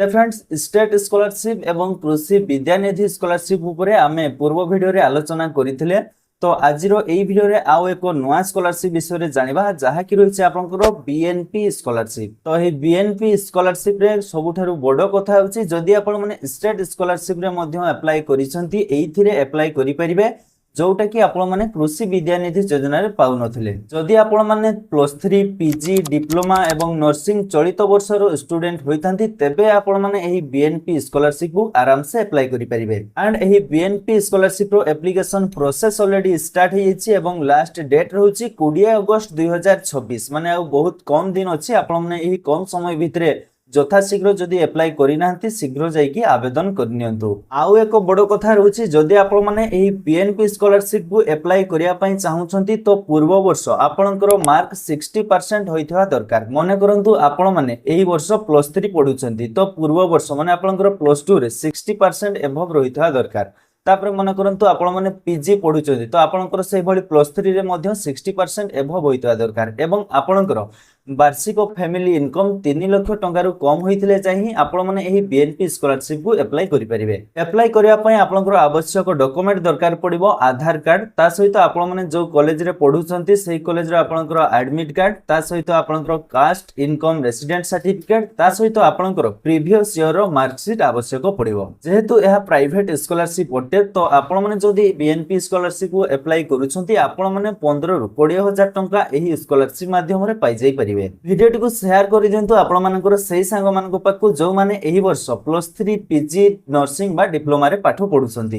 तो friends state scholarship एवं कृषि विद्यानिधि स्कॉलरशिप उपरे आमे पूर्व वीडियो रे आलोचना करिथिले। तो आजिरो एई वीडियो रे आउ एको नवा स्कॉलरशिप विषय रे जानिबा जहा कि रहिছে आपनकर बीएनपी स्कॉलरशिप। तो हे बीएनपी स्कॉलरशिप रे सबुठारु बडो कथा होछि जदि आपण माने स्टेट स्कॉलरशिप रे मध्ये अप्लाई करिसंती एइथिरे अप्लाई करि परिबे जोटा कि आपण माने कृषि विद्यानिधि योजना रे पाउ नथिले। जदि आपण माने +3 पीजी डिप्लोमा एवं नर्सिंग चलित वर्ष रो स्टूडेंट होइतांती तेबे आपण माने एही बीएनपी स्कॉलरशिप को आराम से अप्लाई करि परिबे। एंड एही बीएनपी स्कॉलरशिप रो एप्लीकेशन प्रोसेस ऑलरेडी स्टार्ट हे छि एवं लास्ट डेट रहउछि 20 अगस्त 2026 माने आ बहुत कम दिन अछि। आपण माने एही कम समय भितरे यथाशीघ्र जदि अप्लाई करिनांती शीघ्र जाइकी आवेदन करनियंतु। आउ एक बड़ कथा रहउछि जदि आपण माने एही बीएनपी स्कॉलरशिप को अप्लाई करिया पई चाहुछंती तो पूर्व वर्ष आपणकर मार्क 60% होइथवा दरकार। मने करंतु आपण माने एही वर्ष +3 पढुछंती तो पूर्व वर्ष माने आपणकर +2 रे 60% एभव रहिथवा दरकार। तापर मन करंतु आपण माने पीजी पढुछंती तो आपणकर सेही भली +3 रे मध्ये 60% एभव होइथवा दरकार एवं आपणकर वार्षिक फैमिली इनकम 3 लाख टंका रु कम होइथिले चाहिँ आपण माने एही बीएनपी स्कॉलरशिप को अप्लाई करि परिबे। अप्लाई करिया पय आपनकर आवश्यक डॉक्यूमेंट दरकार पड़िबो आधार कार्ड ता सहित आपण माने जो कॉलेज रे पढुछंती सेही कॉलेज रे आपनकर एडमिट कार्ड ता सहित आपनकर कास्ट इनकम रेसिडेंट सर्टिफिकेट ता सहित आपनकर प्रीवियस ईयर रो मार्कशीट आवश्यक पड़िबो। जेहेतु एहा प्राइवेट स्कॉलरशिप अटे तो आपण माने जदि बीएनपी स्कॉलरशिप को अप्लाई करूछंती आपण माने 15 रु 20000 टंका एही स्कॉलरशिप माध्यम रे पाइ जाई परिबे। वीडियो को शेयर कर दिंतु आपण मानकर सही सांग मानक पाखु जो माने एही वर्ष +3 पीजी नर्सिंग बा डिप्लोमा रे पाठ पढुछंती।